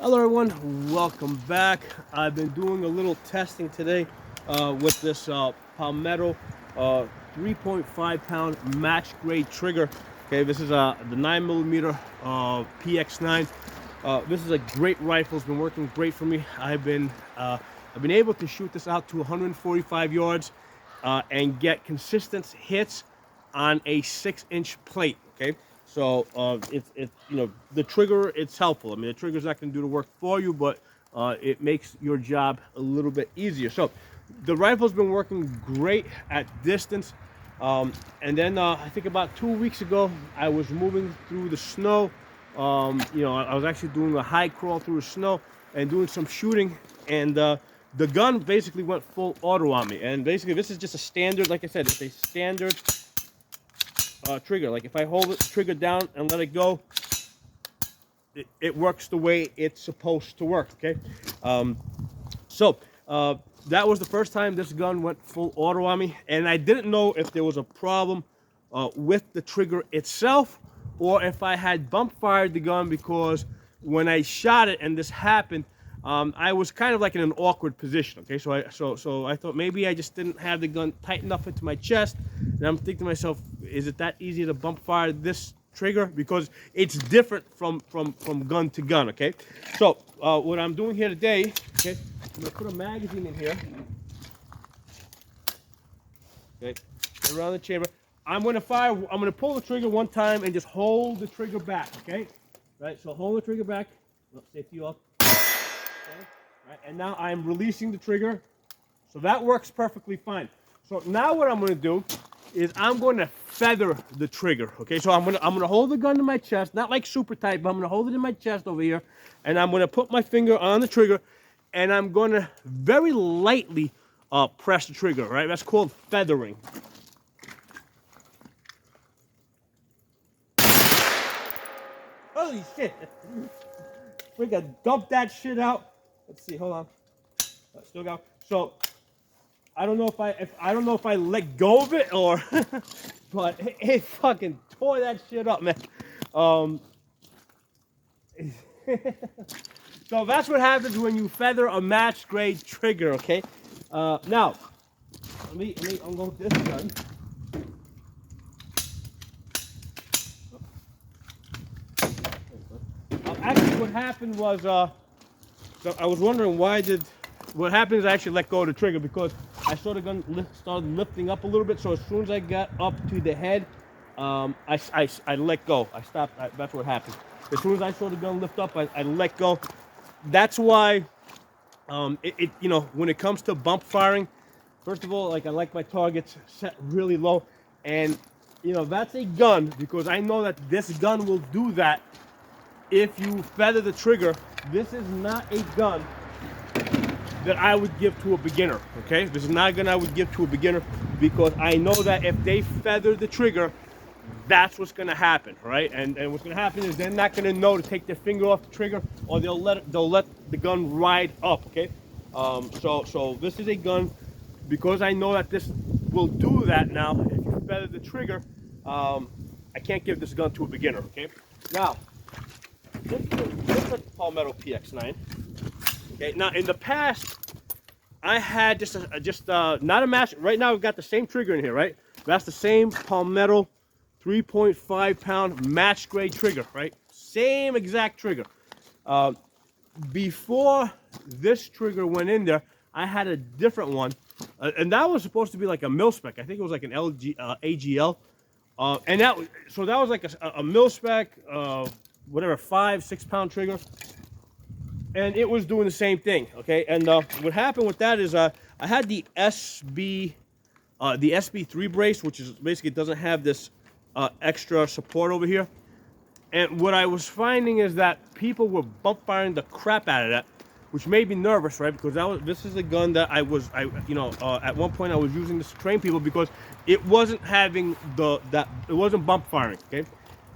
Hello everyone, welcome back. I've been doing a little testing today with this Palmetto 3.5 pound match grade trigger. Okay, this is the 9mm PX9. This is a great rifle. It's been working great for me. I've been able to shoot this out to 145 yards and get consistent hits on a 6-inch plate. Okay, so it's the trigger, it's helpful. I mean, the trigger's not going to do the work for you, but it makes your job a little bit easier. So the rifle's been working great at distance. And then I think about 2 weeks ago, I was moving through the snow. I was actually doing a high crawl through the snow and doing some shooting, and the gun basically went full auto on me. And basically, this is just a standard, like I said, it's a standard trigger. Like if I hold the trigger down and let it go, it works the way it's supposed to work. Okay, that was the first time this gun went full auto on me, and I didn't know if there was a problem with the trigger itself or if I had bump fired the gun, because when I shot it and this happened, I was kind of like in an awkward position. Okay, so I thought maybe I just didn't have the gun tight enough into my chest, and I'm thinking to myself, is it that easy to bump fire this trigger? Because it's different from gun to gun. Okay, so what I'm doing here today, okay, I'm gonna put a magazine in here, okay, around the chamber. I'm gonna pull the trigger one time and just hold the trigger back. Okay, right, so hold the trigger back. Safety off. Okay. Right, and now I'm releasing the trigger, so that works perfectly fine. So now what I'm going to do is I'm going to feather the trigger. Okay, so I'm gonna hold the gun to my chest, not like super tight, but I'm going to hold it in my chest over here, and I'm going to put my finger on the trigger, and I'm going to very lightly press the trigger. Right, that's called feathering. Holy shit! We gotta dump that shit out. Let's see. Hold on. Still got. So I don't know if I let go of it or, but it fucking tore that shit up, man. So that's what happens when you feather a match grade trigger. Okay. Now, let me unload this gun. Actually, what happened was, so I was wondering what happened is I actually let go of the trigger because I saw the gun started lifting up a little bit. So as soon as I got up to the head, I let go. I stopped. That's what happened. As soon as I saw the gun lift up, I let go. That's why, when it comes to bump firing, first of all, like I like my targets set really low, and that's a gun because I know that this gun will do that. If you feather the trigger, this is not a gun that I would give to a beginner, okay? This is not a gun I would give to a beginner because I know that if they feather the trigger, that's what's gonna happen, right? And what's gonna happen is they're not gonna know to take their finger off the trigger, or they'll let the gun ride up, okay? So this is a gun, because I know that this will do that now, if you feather the trigger, I can't give this gun to a beginner, okay? Now, this is a Palmetto PX9. Okay. Now, in the past, I had just not a match. Right now, we've got the same trigger in here, right? That's the same Palmetto 3.5 pound match grade trigger, right? Same exact trigger. Before this trigger went in there, I had a different one, and that was supposed to be like a mil spec. I think it was like an AGL, and that was like a mil spec. Whatever, 5-6 pound trigger, and it was doing the same thing. Okay, and what happened with that is I had the SB3 brace, which is basically doesn't have this extra support over here. And what I was finding is that people were bump firing the crap out of that, which made me nervous, right? Because this is a gun that at one point I was using this to train people because it wasn't having it wasn't bump firing. Okay.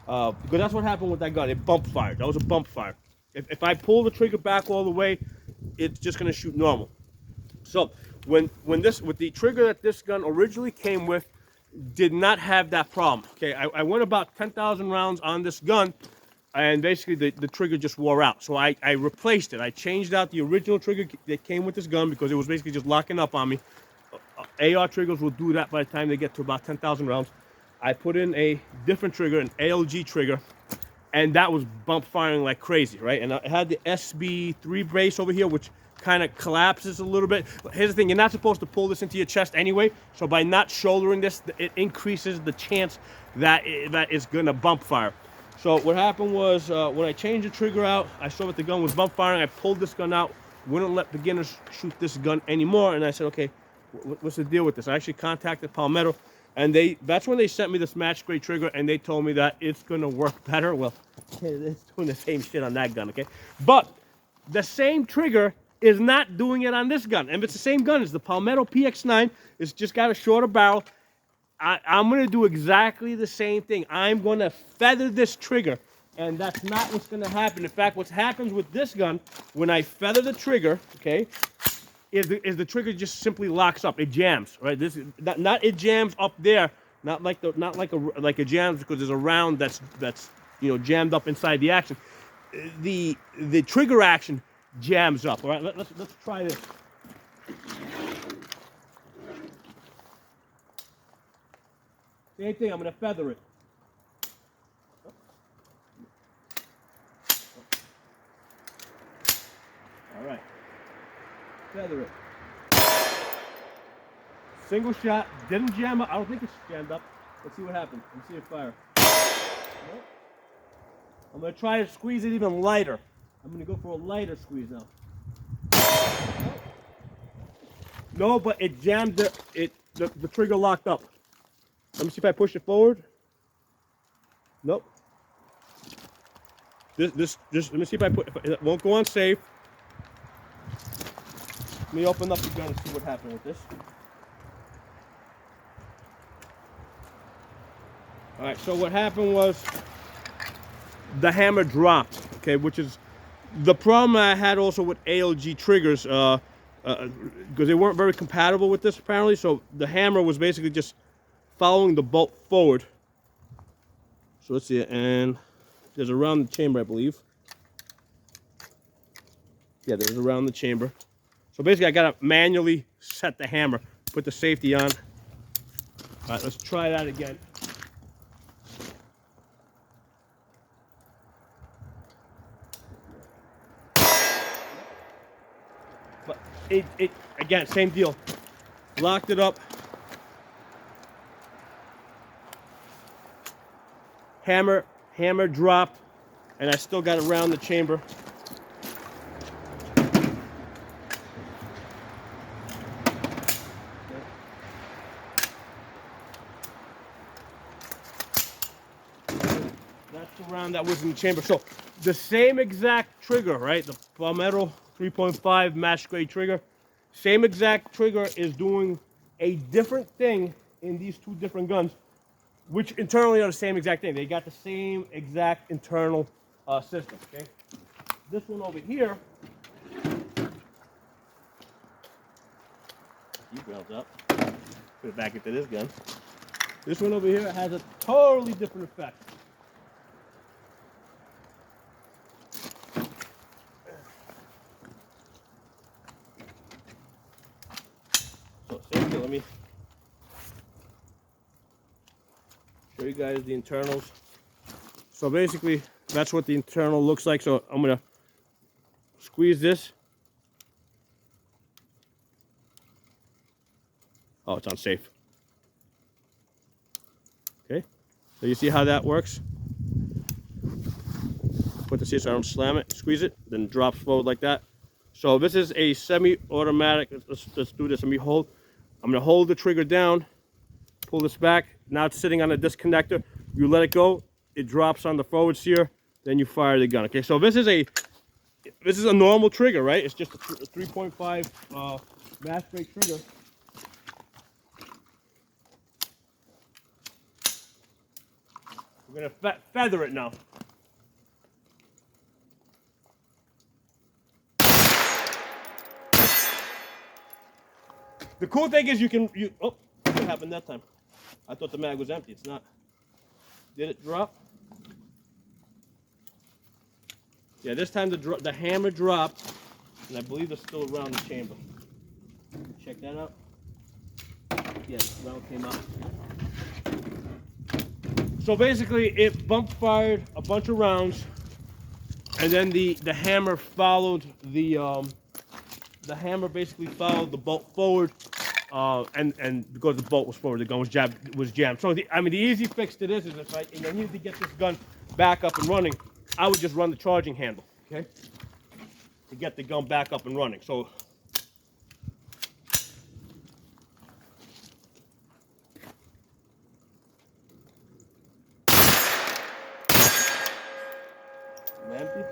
Because that's what happened with that gun. It bump fired. That was a bump fire. If I pull the trigger back all the way, it's just going to shoot normal. So with the trigger that this gun originally came with, did not have that problem. Okay, I went about 10,000 rounds on this gun, and basically the trigger just wore out. So I replaced it. I changed out the original trigger that came with this gun because it was basically just locking up on me. AR triggers will do that by the time they get to about 10,000 rounds. I put in a different trigger, an ALG trigger, and that was bump firing like crazy, right? And I had the SB3 brace over here, which kind of collapses a little bit. But here's the thing, you're not supposed to pull this into your chest anyway, so by not shouldering this, it increases the chance that it's gonna bump fire. So what happened was, when I changed the trigger out, I saw that the gun was bump firing, I pulled this gun out, wouldn't let beginners shoot this gun anymore, and I said, okay, what's the deal with this? I actually contacted Palmetto, and that's when they sent me this match grade trigger, and they told me that it's gonna work better. Well, it's doing the same shit on that gun, okay? But the same trigger is not doing it on this gun. And it's the same gun as the Palmetto PX9. It's just got a shorter barrel. I'm gonna do exactly the same thing. I'm gonna feather this trigger, and that's not what's gonna happen. In fact, what happens with this gun, when I feather the trigger, okay, is the trigger just simply locks up. It jams, right? This is not it jams up there, not like a jams because there's a round that's jammed up inside the action. The trigger action jams up. All right, let's try this. Same thing. I'm gonna feather it. All right. Feather it. Single shot, didn't jam up. I don't think it's jammed up. Let's see what happens. Let's see it fire. Nope. I'm gonna try to squeeze it even lighter. I'm gonna go for a lighter squeeze now. No, but it jammed the trigger locked up. Let me see if I push it forward. Nope. Let me see if it won't go on safe. Let me open up the gun and see what happened with this. All right, so what happened was the hammer dropped, okay, which is the problem I had also with ALG triggers, because they weren't very compatible with this apparently, so the hammer was basically just following the bolt forward. So let's see, and there's a round in the chamber, I believe. Yeah, there's a round in the chamber. So basically I gotta manually set the hammer, put the safety on. All right, let's try that again. But it again, same deal. Locked it up. Hammer dropped, and I still got it around the chamber. That's the round that was in the chamber. So the same exact trigger, right? The Palmetto 3.5 match grade trigger. Same exact trigger is doing a different thing in these two different guns, which internally are the same exact thing. They got the same exact internal system, okay? This one over here, keep it up, put it back into this gun. This one over here has a totally different effect. So same thing, let me show you guys the internals. So basically, that's what the internal looks like. So I'm gonna squeeze this. Oh, it's unsafe. Okay, so you see how that works? Put this here so I don't slam it, squeeze it, then it drops forward like that. So this is a semi-automatic. Let's do this. Let me hold. I'm gonna hold the trigger down, pull this back. Now it's sitting on a disconnector. You let it go, it drops on the forward sear, then you fire the gun. Okay, so this is a normal trigger, right? It's just a 3.5 match grade trigger. We're gonna feather it now. The cool thing is oh, what happened that time? I thought the mag was empty. It's not. Did it drop? Yeah, this time the hammer dropped, and I believe it's still around the chamber. Check that out. Yeah, the round came out. So basically, it bump fired a bunch of rounds, and then the hammer followed the hammer basically followed the bolt forward, and because the bolt was forward, the gun was jammed. So the easy fix to this is if I needed to get this gun back up and running, I would just run the charging handle, okay, to get the gun back up and running. So. Empty.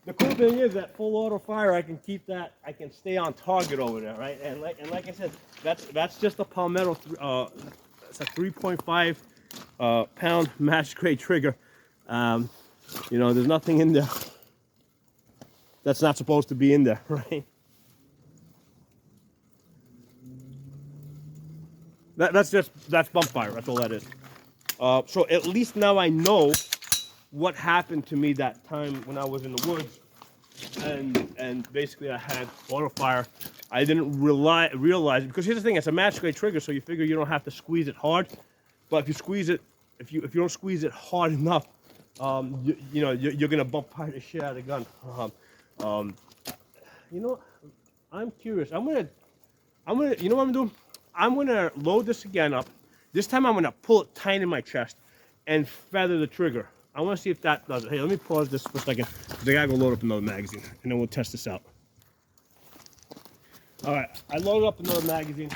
The cool thing is that full auto fire, I can keep that, I can stay on target over there, right? And like I said, that's just a Palmetto. It's a 3.5 pound match grade trigger. You know, there's nothing in there that's not supposed to be in there, right? That's bump fire. That's all that is. So at least now I know what happened to me that time when I was in the woods, and basically I had auto fire. I didn't realize it, because here's the thing: it's a match grade trigger, so you figure you don't have to squeeze it hard. But if you squeeze it, if you don't squeeze it hard enough, you know you're gonna bump fire the shit out of the gun. You know, I'm curious. I'm gonna. You know what I'm doing? I'm gonna load this again up. This time I'm gonna pull it tight in my chest and feather the trigger. I want to see if that does it. Hey, let me pause this for a second, because I gotta go load up another magazine, and then we'll test this out. All right, I loaded up another magazine.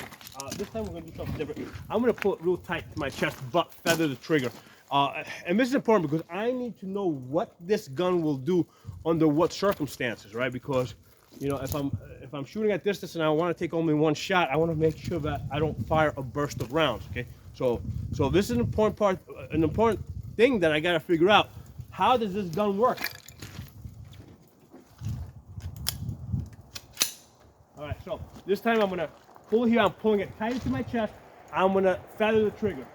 This time we're gonna do something different. I'm gonna pull it real tight to my chest, but feather the trigger. And this is important because I need to know what this gun will do under what circumstances, right? Because, you know, if I'm shooting at distance and I want to take only one shot, I want to make sure that I don't fire a burst of rounds. Okay, so this is an important thing that I got to figure out. How does this gun work? All right, so this time I'm gonna pull here. I'm pulling it tight to my chest. I'm gonna feather the trigger.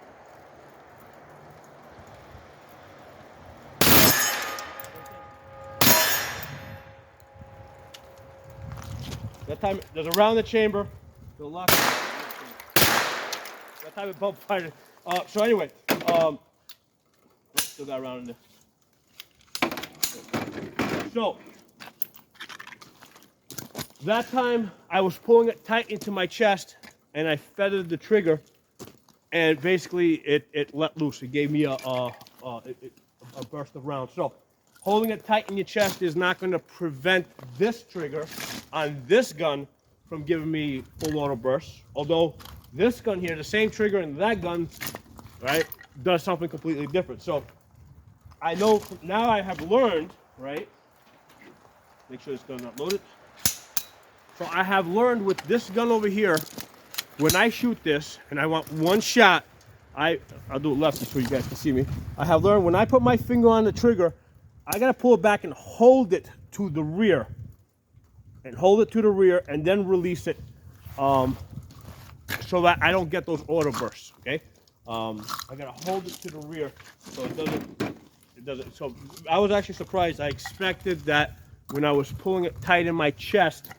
That time there's a round in the chamber. That time it bump fired. So anyway, still got a round in there. So that time I was pulling it tight into my chest, and I feathered the trigger, and basically it let loose. It gave me a burst of rounds. So holding it tight in your chest is not going to prevent this trigger on this gun from giving me full auto bursts. Although this gun here, the same trigger in that gun, right, does something completely different. So I know now I have learned, right? Make sure this gun not loaded. So I have learned with this gun over here, when I shoot this and I want one shot, I'll do it lefty so you guys can see me. I have learned when I put my finger on the trigger, I gotta pull it back and hold it to the rear. And then release it, so that I don't get those auto bursts, okay? I gotta hold it to the rear so it doesn't, so I was actually surprised. I expected that when I was pulling it tight in my chest,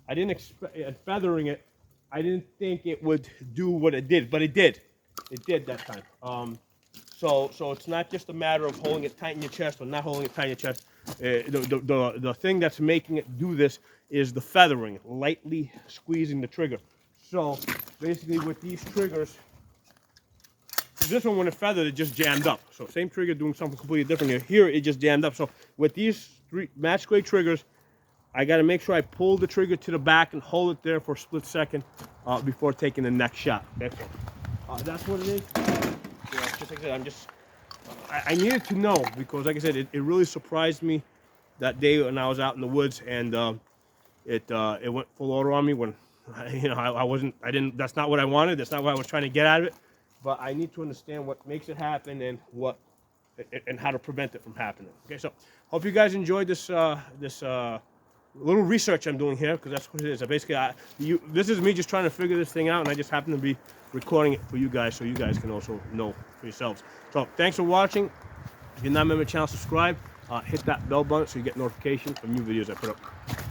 I didn't expect, feathering it, I didn't think it would do what it did, but it did. It did that time. So it's not just a matter of holding it tight in your chest or not holding it tight in your chest. The thing that's making it do this is the feathering, lightly squeezing the trigger. So basically with these triggers, this one when it feathered, it just jammed up. So same trigger doing something completely different here. Here it just jammed up. So with these three match grade triggers, I got to make sure I pull the trigger to the back and hold it there for a split second before taking the next shot. Okay, so that's what it is. Just like I said, I needed to know, because like I said, it really surprised me that day when I was out in the woods, and it went full auto on me when I didn't, that's not what I wanted, that's not what I was trying to get out of it, but I need to understand what makes it happen and and how to prevent it from happening. Okay, so hope you guys enjoyed this little research I'm doing here, because that's what it is. Basically, this is me just trying to figure this thing out, and I just happen to be recording it for you guys, so you guys can also know for yourselves. So thanks for watching. If you're not a member of the channel, subscribe. Hit that bell button so you get notifications from new videos I put up.